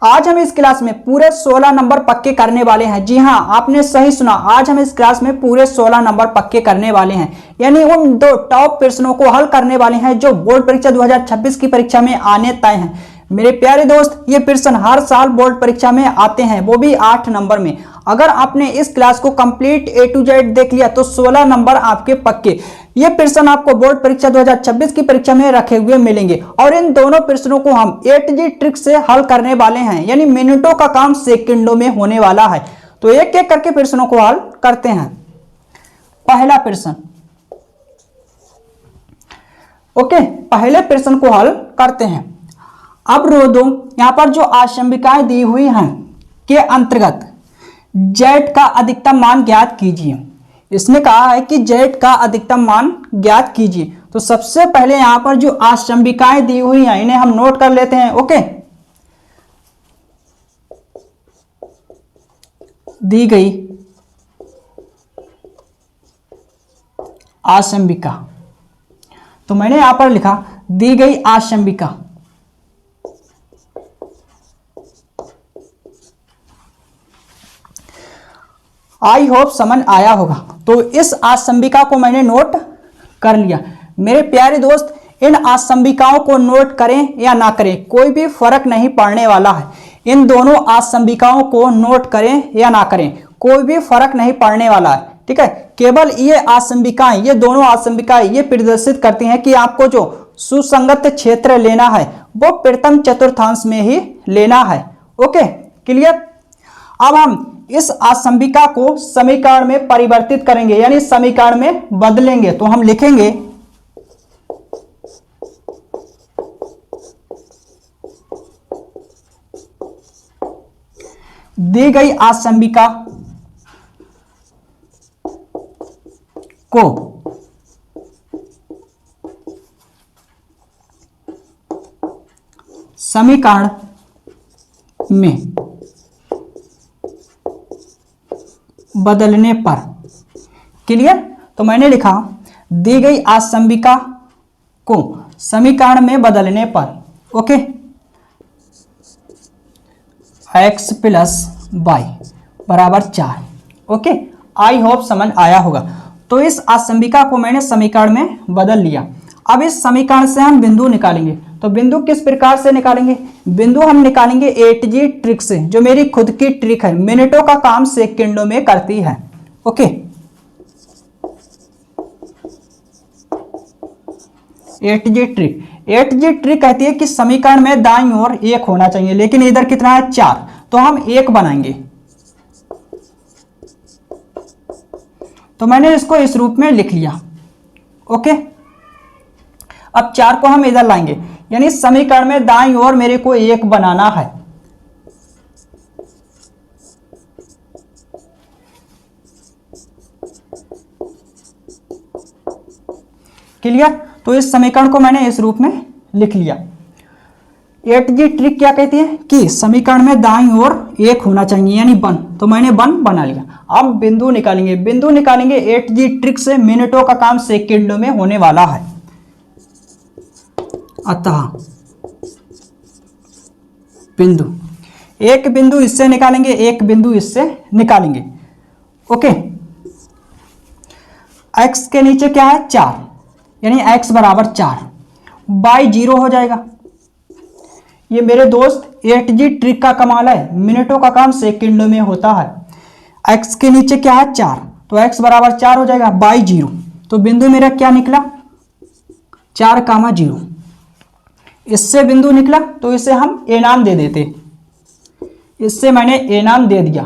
आज हम इस क्लास में पूरे 16 नंबर पक्के करने वाले हैं। जी हाँ, आपने सही सुना, आज हम इस क्लास में पूरे 16 नंबर पक्के करने वाले हैं, यानी उन दो टॉप प्रश्नों को हल करने वाले हैं जो बोर्ड परीक्षा 2026 की परीक्षा में आने तय हैं। मेरे प्यारे दोस्त, ये प्रश्न हर साल बोर्ड परीक्षा में आते हैं, वो भी 8 नंबर में। अगर आपने इस क्लास को कंप्लीट A to Z देख लिया तो 16 नंबर आपके पक्के। ये प्रश्न आपको बोर्ड परीक्षा 2026 की परीक्षा में रखे हुए मिलेंगे और इन दोनों प्रश्नों को हम A to Z ट्रिक से हल करने वाले हैं, यानी मिनटों का काम सेकंडों में होने वाला है। तो एक एक करके प्रश्नों को हल करते हैं। पहला प्रश्न, ओके, पहले प्रश्न को हल करते हैं। अवरोधों, यहां पर जो आशंबिकाएं दी हुई हैं के अंतर्गत Z का अधिकतम मान ज्ञात कीजिए। इसने कहा है कि Z का अधिकतम मान ज्ञात कीजिए। तो सबसे पहले यहां पर जो आशंबिकाएं दी हुई हैं इन्हें हम नोट कर लेते हैं। ओके, दी गई आशंबिका, तो मैंने यहां पर लिखा दी गई आशंबिका आई होप समझ आया होगा। तो इस आशंबिका को मैंने नोट कर लिया। मेरे प्यारे दोस्त, इन आशंबिकाओं को नोट करें या ना करें कोई भी फर्क नहीं पड़ने वाला है। इन दोनों आशंबिकाओं को नोट करें या ना करें कोई भी फर्क नहीं पड़ने वाला है, ठीक है। केवल ये आशंबिकाएं, ये दोनों आशंबिकाएं ये प्रदर्शित करती हैं कि आपको जो सुसंगत क्षेत्र लेना है वो प्रथम चतुर्थांश में ही लेना है। Okay, clear. अब हम इस आशंबिका को समीकरण में परिवर्तित करेंगे, यानी समीकरण में बदलेंगे। तो हम लिखेंगे दी गई आशंबिका को समीकरण में बदलने पर, क्लियर। तो मैंने लिखा दी गई आशंबिका को समीकरण में बदलने पर, ओके, x प्लस वाई बराबर 4। ओके, आई होप समझ आया होगा। तो इस आशंबिका को मैंने समीकरण में बदल लिया। अब इस समीकरण से हम बिंदु निकालेंगे। तो बिंदु किस प्रकार से निकालेंगे? बिंदु हम निकालेंगे ATG ट्रिक से, जो मेरी खुद की ट्रिक है, मिनटों का काम सेकंडों में करती है। ओके, ATG ट्रिक कहती है कि समीकरण में दाईं ओर 1 होना चाहिए, लेकिन इधर कितना है 4, तो हम 1 बनाएंगे। तो मैंने इसको इस रूप में लिख लिया। ओके, अब 4 को हम इधर लाएंगे, यानी समीकरण में दाईं ओर मेरे को 1 बनाना है। क्लियर। तो इस समीकरण को मैंने इस रूप में लिख लिया। ATG ट्रिक क्या कहती है कि समीकरण में दाईं ओर 1 होना चाहिए, यानी 1। तो मैंने 1 बना लिया। अब बिंदु निकालेंगे ATG ट्रिक से मिनटों का काम सेकंडों में होने वाला है। अतः बिंदु, एक बिंदु इससे निकालेंगे, एक बिंदु इससे निकालेंगे। ओके, x के नीचे क्या है 4, यानी x बराबर 4, बाई 0 हो जाएगा। ये मेरे दोस्त ATG ट्रिक का कमाल है, मिनटों का काम सेकंडों में होता है। x के नीचे क्या है 4, तो x बराबर 4 हो जाएगा बाई 0। तो बिंदु मेरा क्या निकला 4,0। इससे बिंदु निकला तो इसे हम A नाम दे देते। इससे मैंने A नाम दे दिया।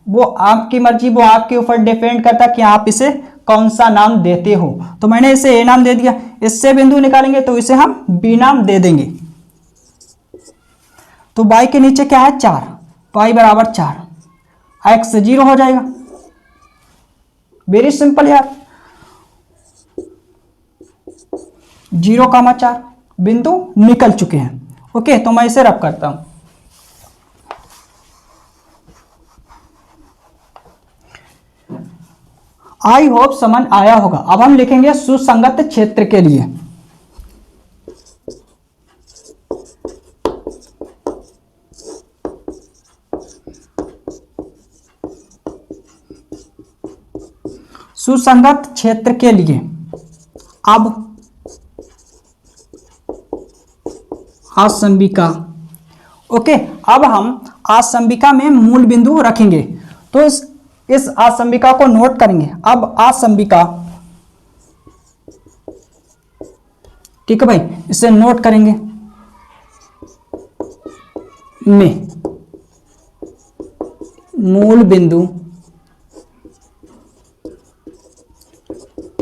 वो आपकी मर्जी, वो आपके ऊपर डिपेंड करता कि आप इसे कौन सा नाम देते हो। तो मैंने इसे A नाम दे दिया। इससे बिंदु निकालेंगे तो इसे हम B नाम दे देंगे। तो y के नीचे क्या है 4, y बराबर 4, x 0 हो जाएगा। वेरी सिंपल यार, 0,4 बिंदु निकल चुके हैं। ओके, तो मैं इसे रब करता हूं। आई होप समझ आया होगा। अब हम लिखेंगे सुसंगत क्षेत्र के लिए। सुसंगत क्षेत्र के लिए अब आसंबिका, ओके, अब हम आसंबिका में मूल बिंदु रखेंगे। तो इस आसंबिका को नोट करेंगे। अब आसंबिका, ठीक है भाई, इसे नोट करेंगे में मूल बिंदु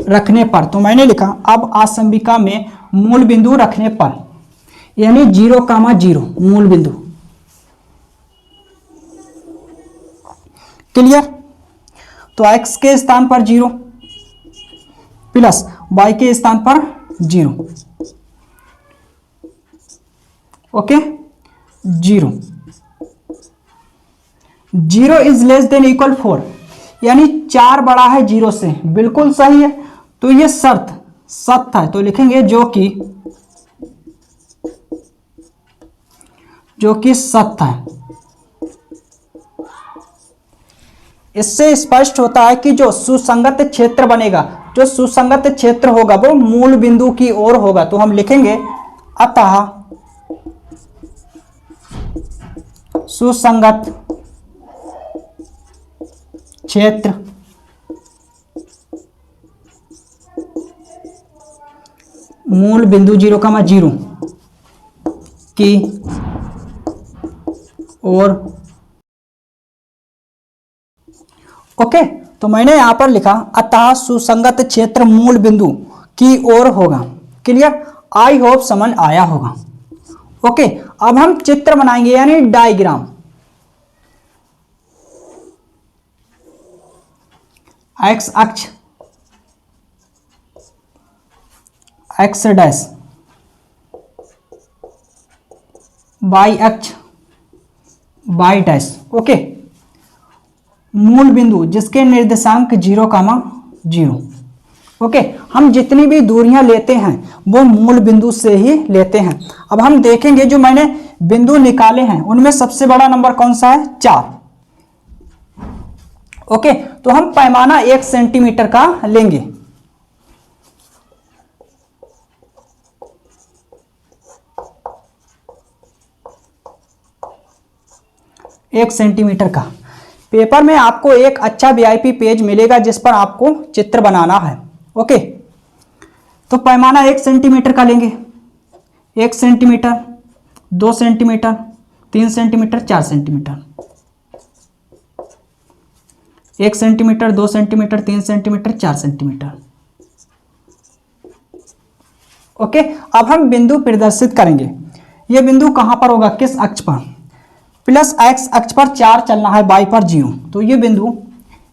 रखने पर, तो मैंने लिखा अब आसंबिका में मूल बिंदु रखने पर, यानी 0,0 मूल बिंदु। क्लियर? तो x के स्थान पर 0 प्लस y के स्थान पर 0, okay, 0 is less than equal 4, यानी 4 बड़ा है 0 से, बिल्कुल सही है। तो ये शर्त सत्य है, तो लिखेंगे जो कि सत्य है। इससे स्पष्ट होता है कि जो सुसंगत क्षेत्र बनेगा, जो सुसंगत क्षेत्र होगा वो मूल बिंदु की ओर होगा। तो हम लिखेंगे अतः सुसंगत क्षेत्र मूल बिंदु 0,0 की ओर, ओके। तो मैंने यहां पर लिखा अतः सुसंगत क्षेत्र मूल बिंदु की ओर होगा। क्लियर? आई होप समझ आया होगा। ओके, अब हम चित्र बनाएंगे यानी डायग्राम। एक्स अक्ष एक्स डैश, वाई अक्ष वाई डैश, ओके। मूल बिंदु जिसके निर्देशांक 0,0, ओके। हम जितनी भी दूरियां लेते हैं वो मूल बिंदु से ही लेते हैं। अब हम देखेंगे जो मैंने बिंदु निकाले हैं उनमें सबसे बड़ा नंबर कौन सा है? 4, ओके। तो हम पैमाना 1 सेंटीमीटर का लेंगे। एक सेंटीमीटर का। पेपर में आपको एक अच्छा वीआईपी पेज मिलेगा जिस पर आपको चित्र बनाना है, ओके। तो पैमाना 1 सेंटीमीटर का लेंगे। 1 centimetre, 2 centimetre, 3 centimetre, 4 centimetre. 1 centimetre, 2 centimetre, 3 centimetre, 4 centimetre, okay. अब हम बिंदु प्रदर्शित करेंगे। यह बिंदु कहां पर होगा? किस अक्ष पर? प्लस एक्स अक्ष पर 4 चलना है, वाई पर 0। तो ये बिंदु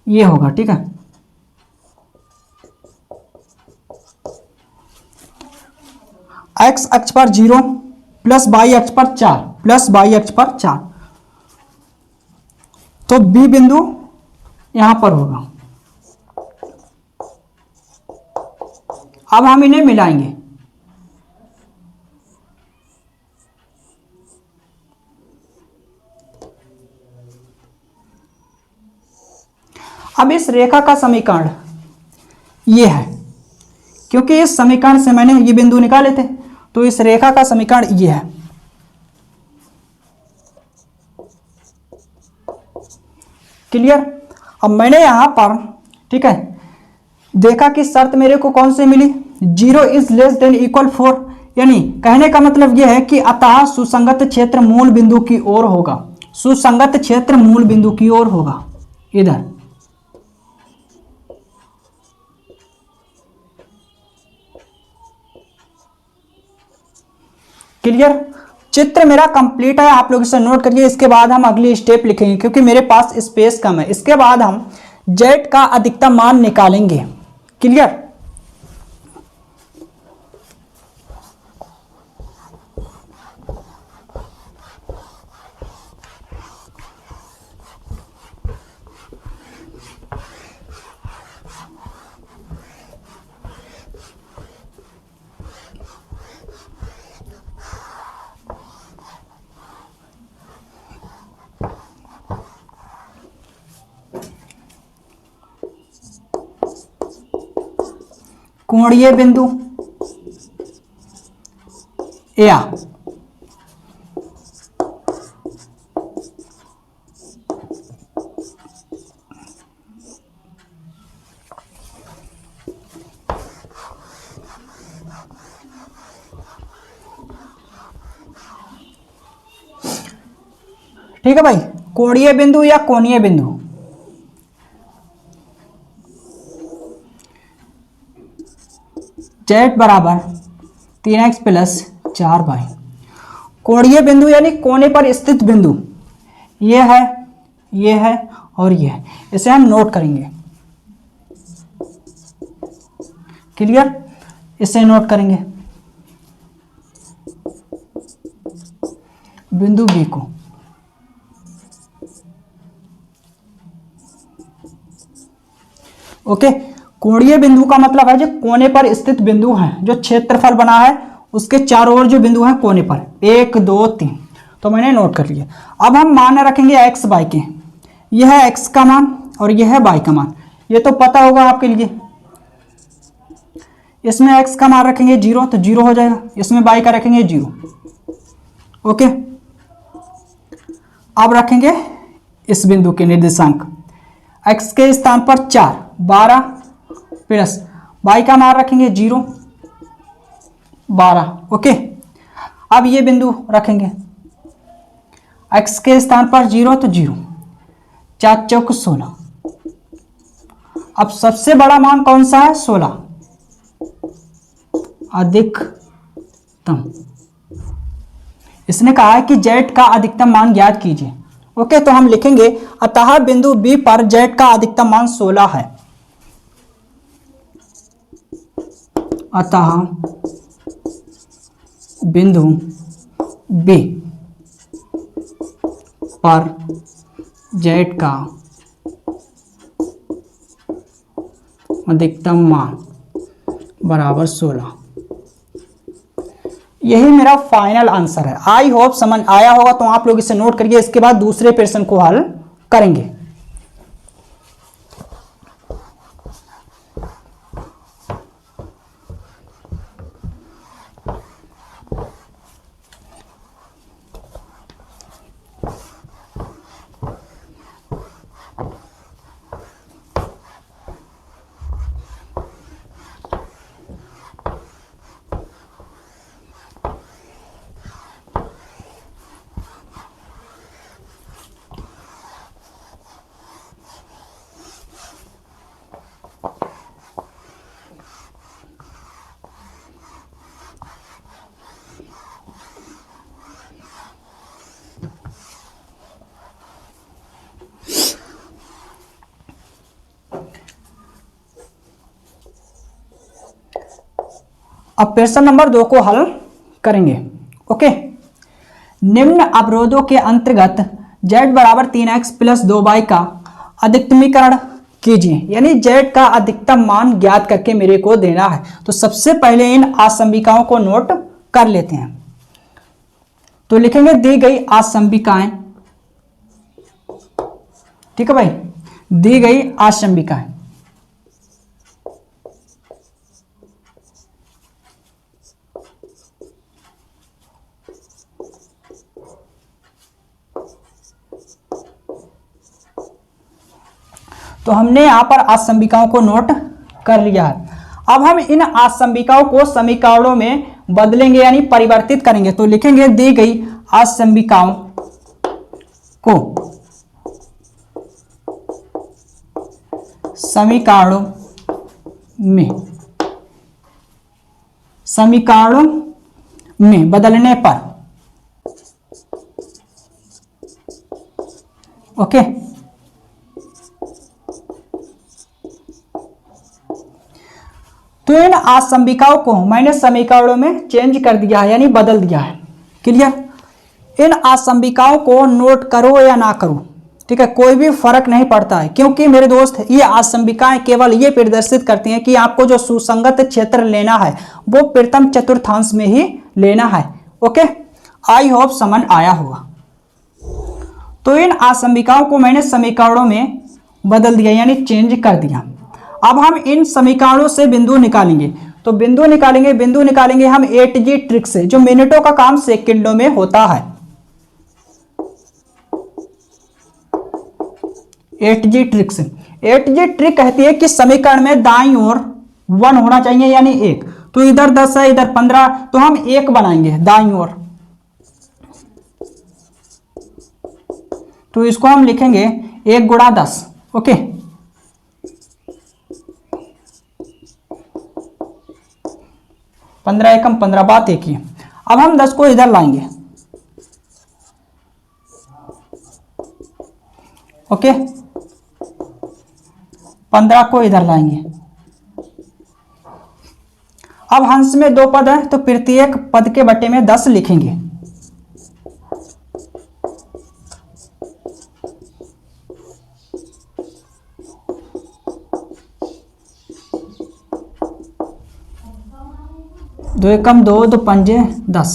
ये होगा, ठीक है। एक्स अक्ष पर 0 प्लस वाई अक्ष पर 4 प्लस वाई अक्ष पर 4, तो बी बिंदु यहां पर होगा। अब हम इन्हें मिलाएंगे। अब इस रेखा का समीकरण ये है, क्योंकि इस समीकरण से मैंने ये बिंदु निकाले थे, तो इस रेखा का समीकरण ये है। क्लियर? अब मैंने यहां पर, ठीक है, देखा कि शर्त मेरे को कौन से मिली? 0 इज लेस देन इक्वल 4, यानी कहने का मतलब यह है कि अतः सुसंगत क्षेत्र मूल बिंदु की ओर होगा। सुसंगत क्षेत्र मूल बिंदु की ओर होगा, इधर। क्लियर? चित्र मेरा कंप्लीट है, आप लोग इसे नोट करिए। इसके बाद हम अगली स्टेप लिखेंगे क्योंकि मेरे पास स्पेस कम है। इसके बाद हम जेड का अधिकतम मान निकालेंगे। क्लियर? कोणीय बिंदु या ठीक है भाई, कोणीय बिंदु या कोणीय बिंदु। जेड बराबर 3x प्लस 4y। कोणीय बिंदु यानी कोने पर स्थित बिंदु, ये है और ये है। इसे हम नोट करेंगे, क्लियर। इसे नोट करेंगे बिंदु बी को। ओके, कोणीय बिंदु का मतलब है जो कोने पर स्थित बिंदु है, जो क्षेत्रफल बना है उसके चारों ओर जो बिंदु हैं कोने पर, 1 2 3। तो मैंने नोट कर लिया। अब हम मान रखेंगे x y के, यह है x का मान और यह है y का मान, ये तो पता होगा आपके लिए। इसमें x का मान रखेंगे 0 तो 0 हो जाएगा, इसमें y का रखेंगे 0। ओके, अब रखेंगे इस बिंदु के निर्देशांक, x के स्थान पर 4 12 प्लस y का मान रखेंगे 0 12। ओके, अब ये बिंदु रखेंगे, x के स्थान पर 0 तो 0, 4 चौक 16। अब सबसे बड़ा मान कौन सा है? 16 अधिकतम। इसने कहा है कि z का अधिकतम मान ज्ञात कीजिए। ओके, तो हम लिखेंगे अतः बिंदु B पर z का अधिकतम मान 16 है। अतः बिंदु B पर z का अधिकतम मान बराबर 16। यही मेरा फाइनल आंसर है। आई होप समझ आया होगा, तो आप लोग इसे नोट करिए। इसके बाद दूसरे प्रश्न को हल करेंगे। अब प्रश्न नंबर 2 को हल करेंगे। ओके, निम्न अवरोधों के अंतर्गत z बराबर 3x प्लस 2y का अधिकतमीकरण कीजिए, यानी z का अधिकतम मान ज्ञात करके मेरे को देना है। तो सबसे पहले इन आसंबिकाओं को नोट कर लेते हैं। तो लिखेंगे दी गई आसंबिकाएं, ठीक है भाई, दी गई आसंबिकाएं तो हमने यहां पर आसंबिकाओं को नोट कर लिया है। अब हम इन आसंबिकाओं को समीकरणों में बदलेंगे, यानी परिवर्तित करेंगे। तो लिखेंगे दी गई आसंबिकाओं को समीकरणों में बदलने पर, ओके, तो इन आसंबिकाओं को मैंने समीकरणों में चेंज कर दिया है, यानी बदल दिया है। क्लियर। इन आसंबिकाओं को नोट करो या ना करो, ठीक है, कोई भी फर्क नहीं पड़ता है, क्योंकि मेरे दोस्त ये आसंबिकाएं केवल ये प्रदर्शित करती हैं कि आपको जो सुसंगत क्षेत्र लेना है वो प्रथम चतुर्थांश में ही लेना है। ओके, आई होप समझ आया होगा। तो इन आसंबिकाओं को मैंने समीकरणों में बदल दिया, यानी चेंज कर दिया। अब हम इन समीकरणों से बिंदु निकालेंगे। तो बिंदु निकालेंगे हम 8G ट्रिक से, जो मिनटों का काम सेकंडों में होता है। 8G ट्रिक से, 8G ट्रिक कहती है कि समीकरण में दाईं ओर 1 होना चाहिए, यानी 1। तो इधर 10 है, इधर 15, तो हम 1 बनाएंगे दाईं ओर। तो इसको हम लिखेंगे 1 गुणा 10। ओके, 15 एकम 15, बात एक ही है। अब हम 10 को इधर लाएंगे। ओके, 15 को इधर लाएंगे। अब हंस में 2 पद है, तो प्रत्येक पद के बटे में 10 लिखेंगे। दो एकम 2, 2 पंजे 10।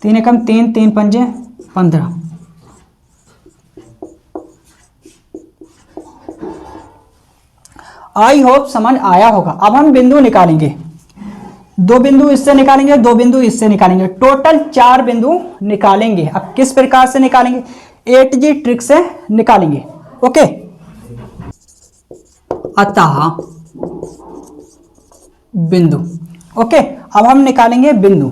तीन एकम 3, 3 पंजे 15। आई होप समझ आया होगा। अब हम बिंदु निकालेंगे, 2 बिंदु इससे निकालेंगे, 2 बिंदु इससे निकालेंगे, टोटल 4 बिंदु निकालेंगे। अब किस प्रकार से निकालेंगे? 8G ट्रिक से निकालेंगे। ओके, अतः बिंदु। ओके, अब हम निकालेंगे बिंदु,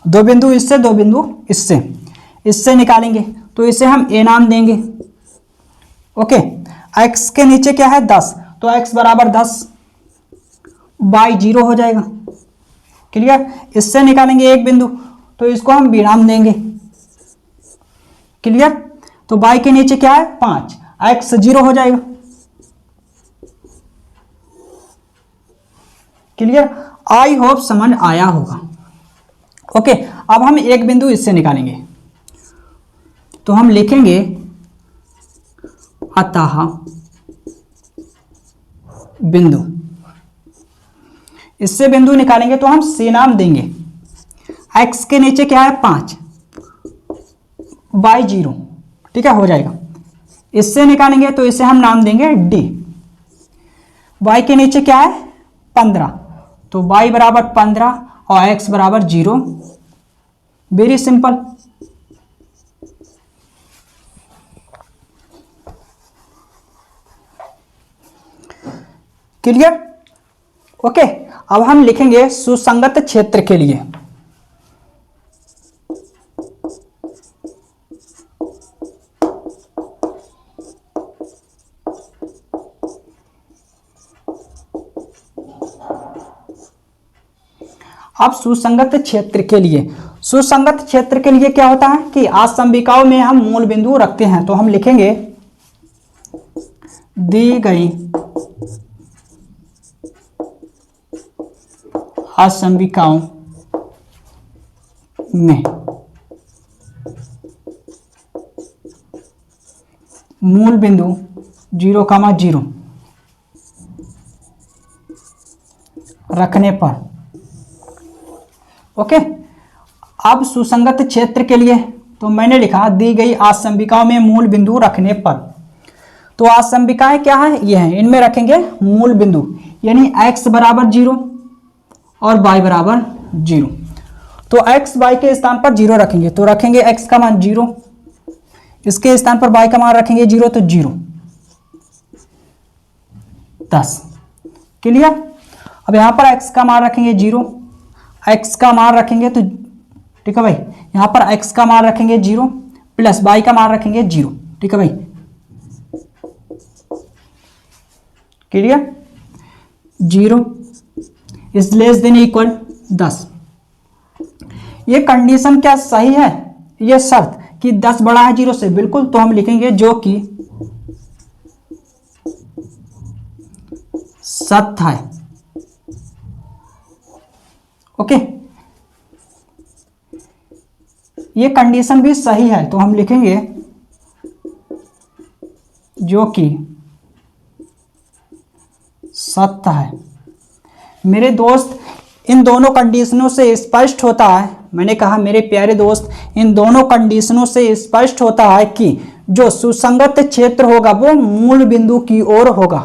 2 बिंदु इससे, 2 बिंदु इससे निकालेंगे। तो इसे हम ए नाम देंगे। ओके, x के नीचे क्या है? 10, तो x बराबर 10 बाई 0 हो जाएगा। क्लियर? इससे निकालेंगे एक बिंदु, तो इसको हम बी नाम देंगे। क्लियर? तो बाई के नीचे क्या है? 5, x 0 हो जाएगा। क्लियर? आई होप समझ आया होगा। ओके, अब हम एक बिंदु इससे निकालेंगे। तो हम लिखेंगे अतः बिंदु। इससे बिंदु निकालेंगे तो हम सी नाम देंगे। x के नीचे क्या है? 5 बाई 0। ठीक है, हो जाएगा। इससे निकालेंगे तो इसे हम नाम देंगे डी। y के नीचे क्या है? 15, तो y बराबर 15 और x बराबर 0। Very simple. क्लियर? ओके, अब हम लिखेंगे सुसंगत क्षेत्र के लिए। अब सुसंगत क्षेत्र के लिए, सुसंगत क्षेत्र के लिए क्या होता है कि आसंबिकाओं में हम मूल बिंदु रखते हैं। तो हम लिखेंगे दी गई आसंबिकाओं में मूल बिंदु 0,0 रखने पर। ओके, अब सुसंगत क्षेत्र के लिए तो मैंने लिखा दी गई आसंबिकाओं में मूल बिंदु रखने पर। तो आसंबिकाएं क्या है? ये है, इनमें रखेंगे मूल बिंदु, यानी x बराबर 0 और y बराबर 0। तो x y के स्थान पर 0 रखेंगे, तो रखेंगे x का मान 0, इसके स्थान पर y का मान रखेंगे 0, तो 0 10। क्लियर? अब यहां पर x का मान रखेंगे 0, x का मान रखेंगे तो ठीक है भाई, यहां पर x का मान रखेंगे 0 प्लस y का मान रखेंगे 0। ठीक है भाई, clear? 0 is less than equal 10। ये कंडीशन क्या सही है? ये शर्त कि 10 बड़ा है 0 से, बिल्कुल। तो हम लिखेंगे जो कि सत्य है। ओके, ये कंडीशन भी सही है, तो हम लिखेंगे जो कि सत्य है। मेरे दोस्त, इन दोनों कंडीशनों से स्पष्ट होता है, मैंने कहा मेरे प्यारे दोस्त, इन दोनों कंडीशनों से स्पष्ट होता है कि जो सुसंगत क्षेत्र होगा वो मूल बिंदु की ओर होगा।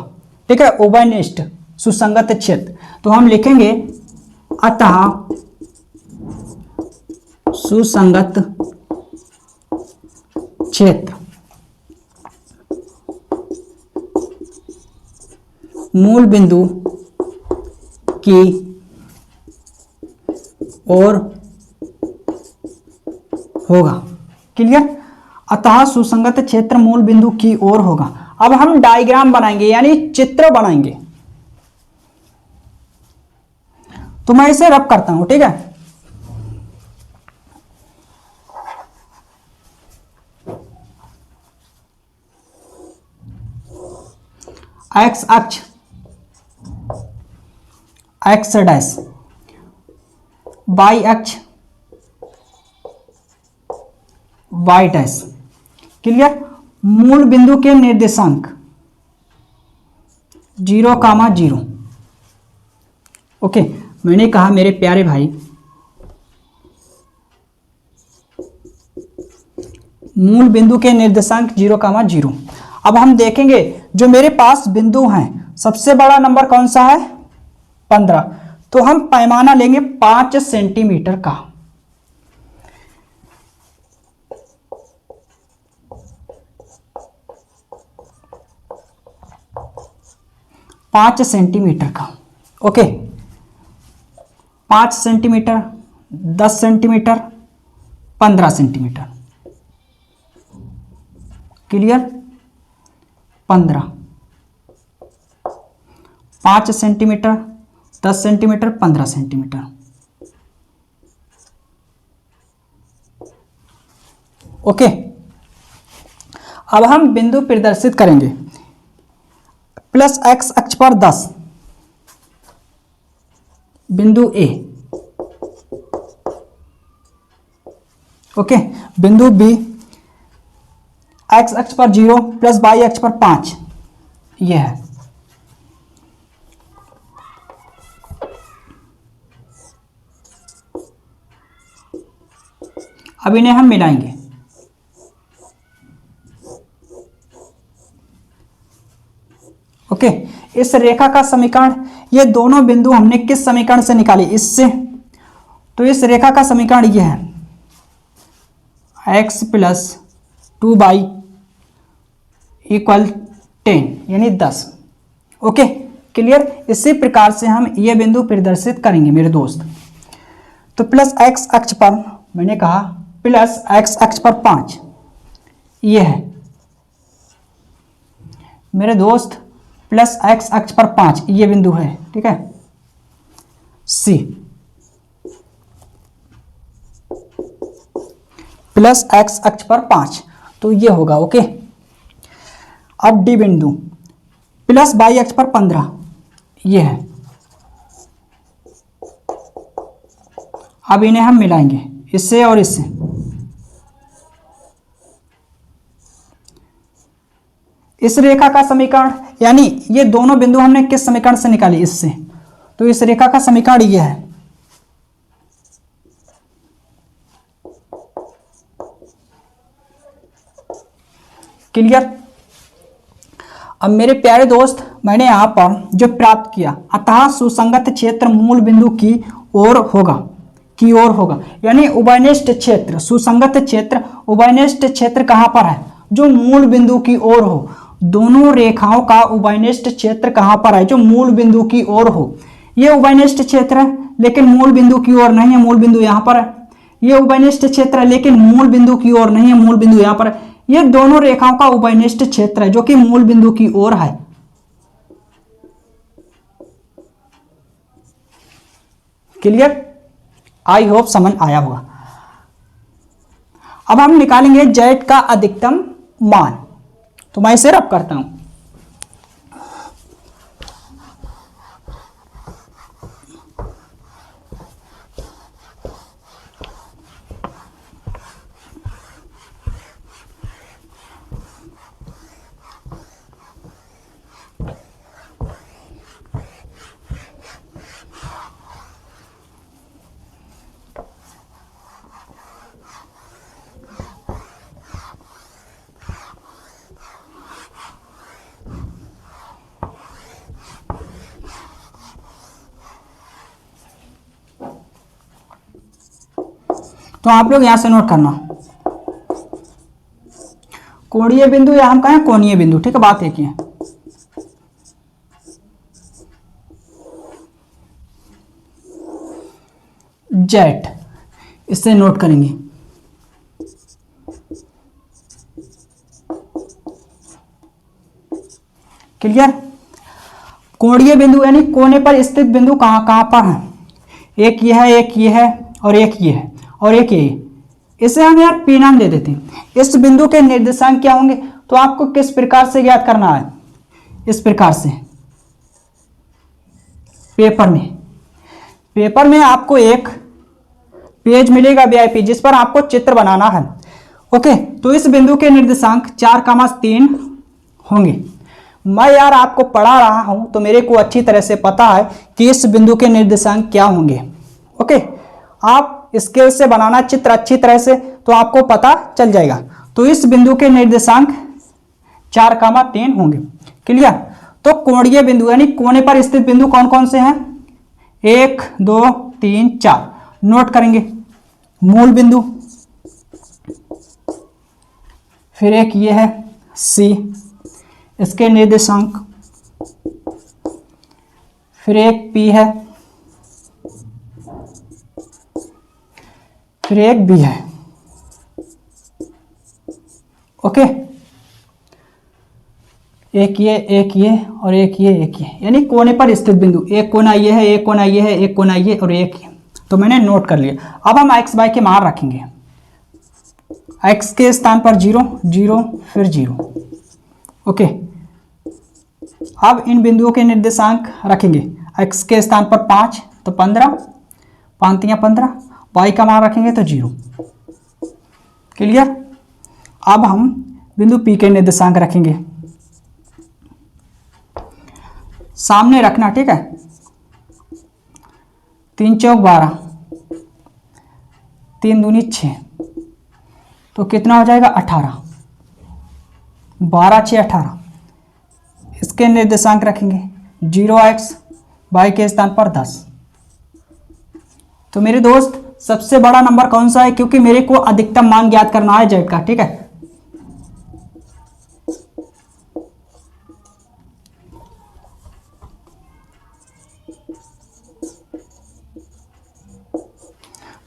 ठीक है, उभयनिष्ठ सुसंगत क्षेत्र। तो हम लिखेंगे अतः सुसंगत क्षेत्र मूल बिंदु की ओर होगा। क्लियर? अतः सुसंगत क्षेत्र मूल बिंदु की ओर होगा। अब हम डायग्राम बनाएंगे यानी चित्र बनाएंगे। तो मैं इसे रब करता हूं, ठीक है। एक्स अक्ष एक्स डैश, वाई अक्ष वाई डैश। क्लियर? मूल बिंदु के निर्देशांक 0,0। ओके, मैंने कहा मेरे प्यारे भाई मूल बिंदु के निर्देशांक 0,0। अब हम देखेंगे जो मेरे पास बिंदु हैं, सबसे बड़ा नंबर कौन सा है? 15। तो हम पैमाना लेंगे 5 सेंटीमीटर का। पांच सेंटीमीटर का। Okay, 5 centimetre, 10 centimetre, 15 centimetre. Clear? 15, 5 centimetre, 10 centimetre, 15 centimetre. Okay, अब हम बिंदु प्रदर्शित करेंगे। प्लस एक्स अक्ष पर 10 बिंदु ए। ओके, बिंदु बी एक्स अक्ष पर 0 प्लस वाई अक्ष पर 5, यह है। अब इन्हें हम मिलाएंगे। ओके, इस रेखा का समीकरण, ये दोनों बिंदु हमने किस समीकरण से निकाली? इससे। तो इस रेखा का समीकरण यह है x प्लस 2y इक्वल 10 यानी 10। Okay, clear? इसी प्रकार से हम ये बिंदु प्रदर्शित करेंगे मेरे दोस्त। तो प्लस x अक्ष पर, मैंने कहा प्लस x अक्ष पर 5, ये है मेरे दोस्त। प्लस x अक्ष पर 5 ये बिंदु है, ठीक है। C प्लस x अक्ष पर 5, तो ये होगा। ओके, अब D बिंदु प्लस y अक्ष पर 15, ये है। अब इन्हें हम मिलाएंगे इससे और इससे। इस रेखा का समीकरण, यानी ये दोनों बिंदु हमने किस समीकरण से निकाली? इससे। तो इस रेखा का समीकरण ये है क्लियर? अब मेरे प्यारे दोस्त, मैंने यहां पर जो प्राप्त किया, अतः सुसंगत क्षेत्र मूल बिंदु की ओर होगा, यानी उभयनिष्ठ क्षेत्र, सुसंगत क्षेत्र, उभयनिष्ठ क्षेत्र कहां पर है? जो मूल बिंदु की ओर हो। दोनों रेखाओं का उभयनिष्ठ क्षेत्र कहां पर है? जो मूल बिंदु की ओर हो। ये उभयनिष्ठ क्षेत्र है लेकिन मूल बिंदु की ओर नहीं है, मूल बिंदु यहां पर है। ये उभयनिष्ठ क्षेत्र है लेकिन मूल बिंदु की ओर नहीं है, मूल बिंदु यहां पर है। ये दोनों रेखाओं का उभयनिष्ठ क्षेत्र है जो कि मूल बिंदु की ओर है। क्लियर? आई होप समझ आया होगा। अब हम निकालेंगे जेड का अधिकतम मान। तो मैं इसे रब करता हूं। तो आप लोग यहां से नोट करना, कोणीय बिंदु या हम कहें कोणीय बिंदु, ठीक है, बात एक ही है। जेट, इससे नोट करेंगे। क्लियर? कोणीय बिंदु यानी कोने पर स्थित बिंदु कहां कहां पर है? एक ये है, एक ये है, और एक ये है, और एक ये। इसे हम यार पी नाम दे देते हैं। इस बिंदु के निर्देशांक क्या होंगे? तो आपको किस प्रकार से ज्ञात करना है? इस प्रकार से, पेपर में आपको एक पेज मिलेगा वीआईपी, जिस पर आपको चित्र बनाना है। ओके, तो इस बिंदु के निर्देशांक 4,3 होंगे। मैं यार आपको पढ़ा रहा हूं तो मेरे को अच्छी तरह से पता है कि इस बिंदु के निर्देशांक क्या होंगे। ओके, आप स्केल से बनाना चित्र अच्छी तरह से, तो आपको पता चल जाएगा। तो इस बिंदु के निर्देशांक 4,3 होंगे। क्लियर? तो कोणीय बिंदु यानी कोने पर स्थित बिंदु कौन कौन से हैं? 1, 2, 3, 4 नोट करेंगे। मूल बिंदु, फिर एक ये है सी, इसके निर्देशांक, फिर एक पी है, फिर एक बी है। ओके, एक ये और एक ये, यानी कोने पर स्थित बिंदु। एक कोना ये है, एक कोना ये है, एक कोना ये और एक ये। तो मैंने नोट कर लिया। अब हम एक्स वाई के मान रखेंगे। एक्स के स्थान पर 0, 0, फिर 0। ओके, अब इन बिंदुओं के निर्देशांक रखेंगे। एक्स के स्थान पर 5 तो 15, 5 या 15, वाई का मान रखेंगे तो 0। क्लियर? अब हम बिंदु पी के निर्देशांक रखेंगे, सामने रखना, ठीक है। 3 चौक 12, 3 दूनी 6, तो कितना हो जाएगा? 18, 12, 6, 18। इसके निर्देशांक रखेंगे 0x, y के स्थान पर 10। तो मेरे दोस्त सबसे बड़ा नंबर कौन सा है? क्योंकि मेरे को अधिकतम मान ज्ञात करना है z का, ठीक है।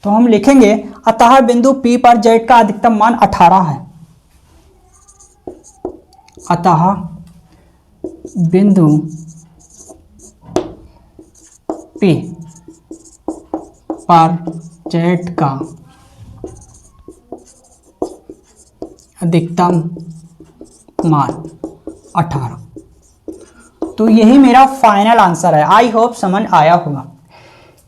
तो हम लिखेंगे अतः बिंदु P पर z का अधिकतम मान 18 है। अतः बिंदु P पर z का अधिकतम मान 18। तो यही मेरा फाइनल आंसर है। आई होप समझ आया होगा।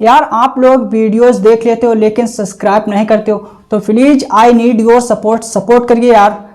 यार आप लोग वीडियोस देख लेते हो लेकिन सब्सक्राइब नहीं करते हो, तो please I need your support करिए यार।